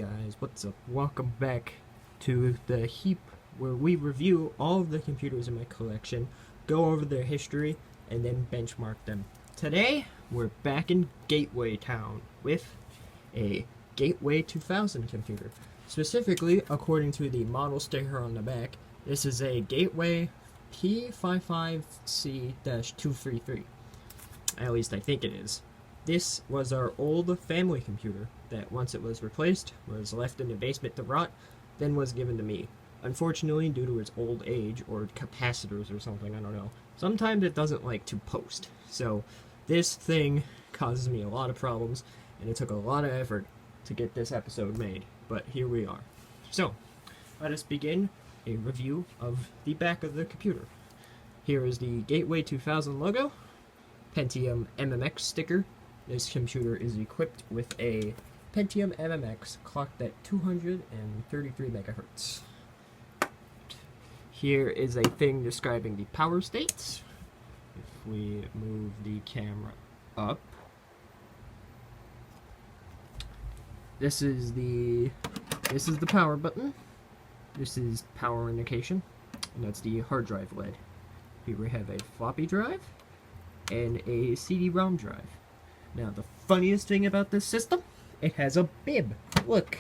guys, what's up? Welcome back to the Heap, where we review all of the computers in my collection, go over their history, and then benchmark them. Today, we're back in Gateway Town with a Gateway 2000 computer. Specifically, according to the model sticker on the back, this is a Gateway P55C-233. At least I think it is. This was our old family computer that, once it was replaced, was left in the basement to rot, then was given to me. Unfortunately, due to its old age, or capacitors or something, I don't know, sometimes it doesn't like to post. So this thing causes me a lot of problems, and it took a lot of effort to get this episode made, but here we are. So, let us begin a review of the back of the computer. Here is the Gateway 2000 logo, Pentium MMX sticker. This computer is equipped with a Pentium MMX clocked at 233 megahertz. Here is a thing describing the power states. If we move the camera up, this is the power button. This is power indication, and that's the hard drive LED. Here we have a floppy drive and a CD-ROM drive. Now, the funniest thing about this system, it has a bib. Look,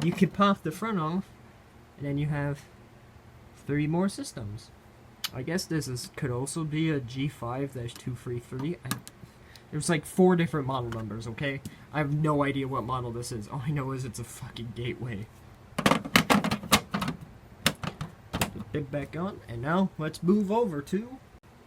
you can pop the front off, and then you have 3 more systems. I guess this could also be a G5-233. There's like 4 different model numbers, okay? I have no idea what model this is. All I know is it's a fucking Gateway. Put the bib back on, and now let's move over to...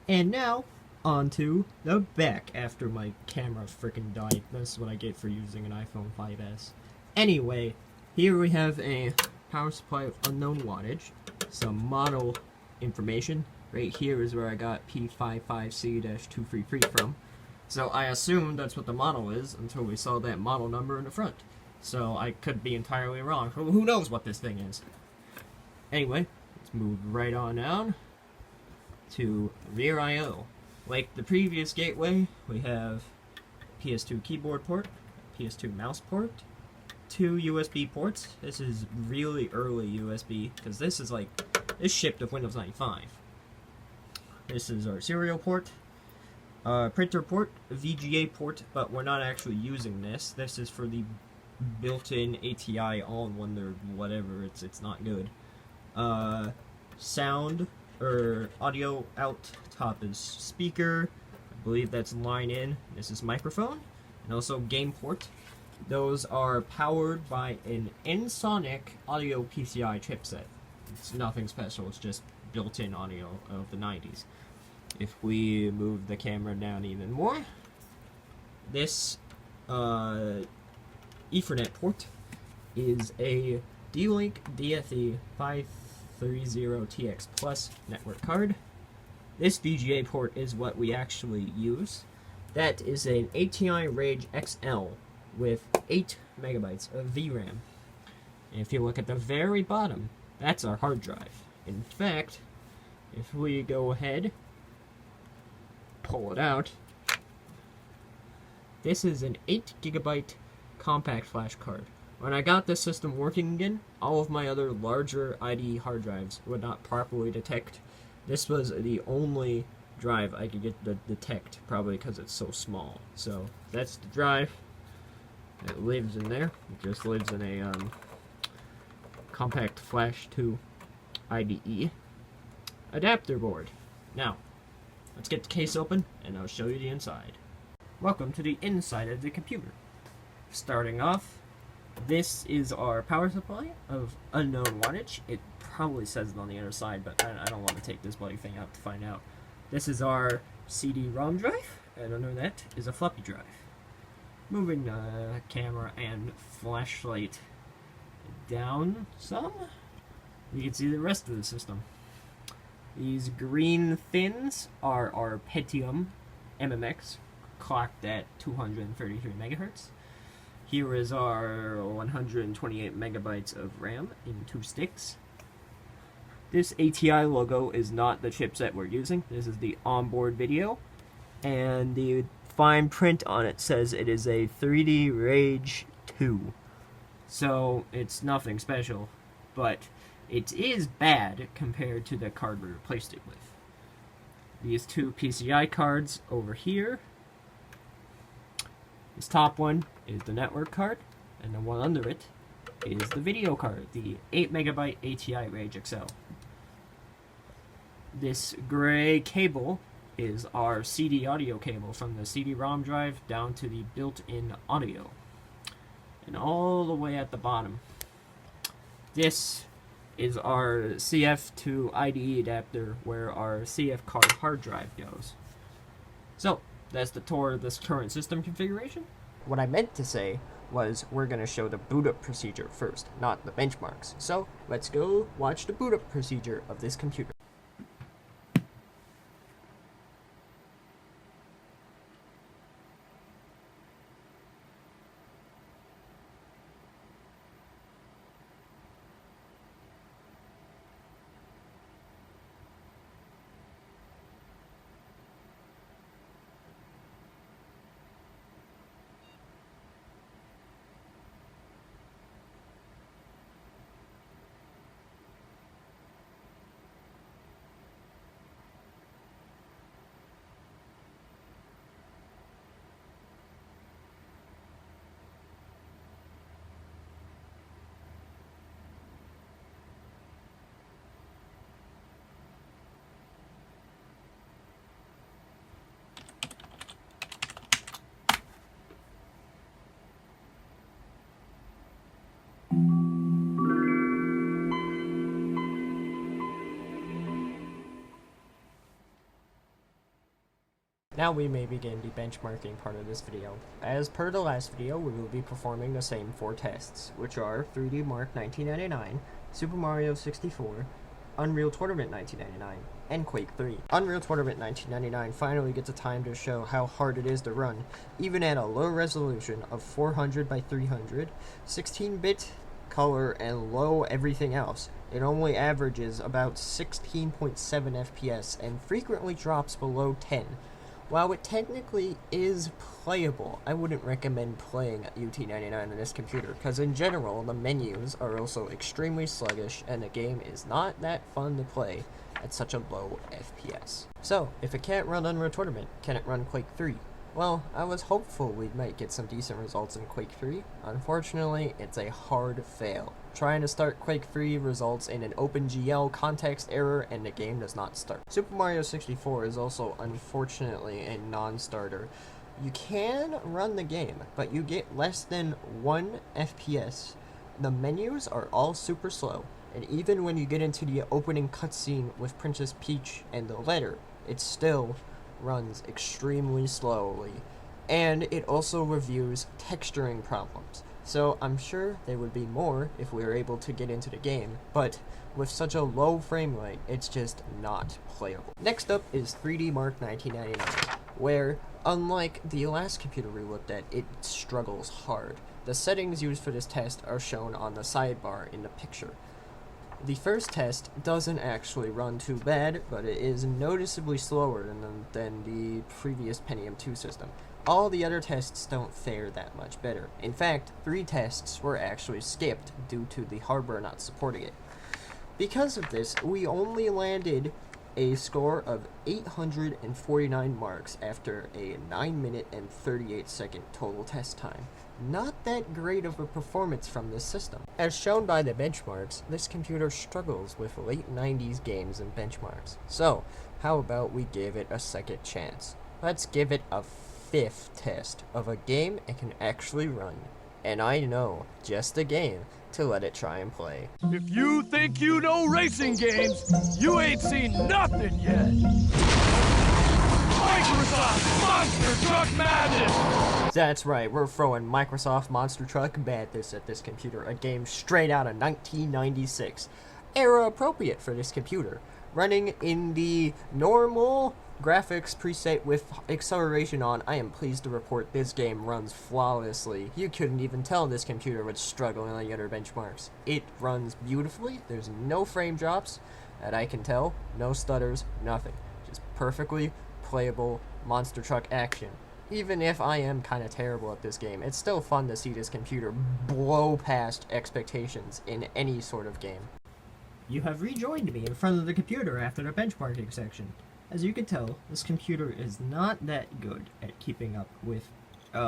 And now, onto the back after my camera freaking died. This is what I get for using an iPhone 5S. Anyway, here we have a power supply of unknown wattage, some model information. Right here is where I got P55C-233 from. So I assumed that's what the model is until we saw that model number in the front. So I could be entirely wrong. Who knows what this thing is? Anyway, let's move right on down to rear I/O. Like the previous Gateway, we have PS2 keyboard port, PS2 mouse port, 2 USB ports. This is really early USB, because this shipped with Windows 95. This is our serial port, printer port, VGA port, but we're not actually using this. This is for the built-in ATI all-in-one or whatever, it's not good. Sound, or audio out, top is speaker, I believe that's line in, this is microphone, and also game port. Those are powered by an Ensoniq audio PCI chipset. It's nothing special, it's just built-in audio of the 90s. If we move the camera down even more, this Ethernet port is a D-Link DFE 530TX Plus network card. This VGA port is what we actually use. That is an ATI Rage XL with 8 megabytes of VRAM. And if you look at the very bottom, that's our hard drive. In fact, if we go ahead, pull it out, this is an 8 gigabyte compact flash card. When I got this system working again, all of my other larger IDE hard drives would not properly detect. This was the only drive I could get to detect, probably because it's so small. So that's the drive. It lives in there. It just lives in a compact flash 2 IDE adapter board. Now, let's get the case open, and I'll show you the inside. Welcome to the inside of the computer. Starting off, this is our power supply of unknown wattage. It probably says it on the other side, but I don't want to take this bloody thing out to find out. This is our CD-ROM drive, and under that is a floppy drive. Moving the camera and flashlight down some, you can see the rest of the system. These green fins are our Pentium MMX, clocked at 233 megahertz. Here is our 128 megabytes of RAM in 2 sticks. This ATI logo is not the chipset we're using. This is the onboard video, and the fine print on it says it is a 3D Rage 2. so it's nothing special, but it is bad compared to the card we replaced it with. These two PCI cards over here. This top one is the network card, and the one under it is the video card, the 8MB ATI Rage XL. This gray cable is our CD audio cable from the CD-ROM drive down to the built-in audio. And all the way at the bottom, this is our CF to IDE adapter where our CF card hard drive goes. So, that's the tour of this current system configuration. What I meant to say was we're going to show the boot up procedure first, not the benchmarks. So, let's go watch the boot up procedure of this computer. Now we may begin the benchmarking part of this video. As per the last video, we will be performing the same 4 tests, which are 3D Mark 1999, Super Mario 64, Unreal Tournament 1999, and Quake 3. Unreal Tournament 1999 finally gets a time to show how hard it is to run, even at a low resolution of 400 by 300, 16-bit color, and low everything else. It only averages about 16.7 FPS and frequently drops below 10. While it technically is playable, I wouldn't recommend playing UT99 on this computer, because in general, the menus are also extremely sluggish, and the game is not that fun to play at such a low FPS. So, if it can't run Unreal Tournament, can it run Quake 3? Well, I was hopeful we might get some decent results in Quake 3. Unfortunately, it's a hard fail. Trying to start Quake 3 results in an OpenGL context error and the game does not start. Super Mario 64 is also unfortunately a non-starter. You can run the game, but you get less than 1 FPS. The menus are all super slow, and even when you get into the opening cutscene with Princess Peach and the letter, it still runs extremely slowly. And it also reviews texturing problems. So I'm sure there would be more if we were able to get into the game, but with such a low frame rate, it's just not playable. Next up is 3D Mark 1999, where, unlike the last computer we looked at, it struggles hard. The settings used for this test are shown on the sidebar in the picture. The first test doesn't actually run too bad, but it is noticeably slower than the previous Pentium 2 system. All the other tests don't fare that much better. In fact, 3 tests were actually skipped due to the hardware not supporting it. Because of this, we only landed a score of 849 marks after a 9-minute and 38-second total test time. Not that great of a performance from this system. As shown by the benchmarks, this computer struggles with late 90s games and benchmarks. So, how about we give it a second chance? Let's give it a 5th test of a game it can actually run. And I know just a game to let it try and play. If you think you know racing games, you ain't seen nothing yet. Microsoft Monster Truck Madness! That's right, we're throwing Microsoft Monster Truck Madness at this computer, a game straight out of 1996. Era appropriate for this computer, running in the normal graphics preset with acceleration on. I am pleased to report this game runs flawlessly. You couldn't even tell this computer would struggle in the other benchmarks. It runs beautifully, there's no frame drops that I can tell, no stutters, nothing. Just perfectly playable monster truck action. even if I am kind of terrible at this game, it's still fun to see this computer blow past expectations in any sort of game. You have rejoined me in front of the computer after the benchmarking section. As you can tell, this computer is not that good at keeping up with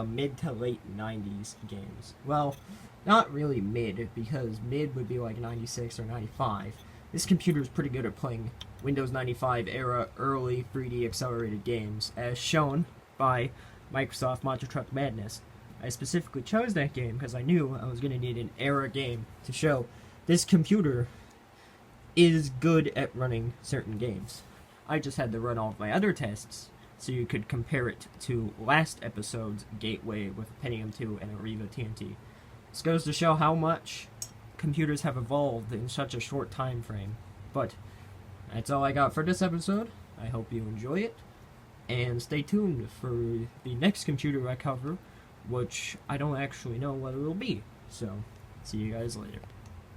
mid to late 90s games. Well, not really mid, because mid would be like 96 or 95. This computer is pretty good at playing Windows 95 era early 3D accelerated games, as shown by Microsoft Monster Truck Madness. I specifically chose that game because I knew I was going to need an era game to show this computer is good at running certain games. I just had to run all of my other tests so you could compare it to last episode's Gateway with a Pentium 2 and a Riva TNT. This goes to show how much computers have evolved in such a short time frame. But that's all I got for this episode. I hope you enjoy it, and stay tuned for the next computer I cover, which I don't actually know what it'll be. So, see you guys later.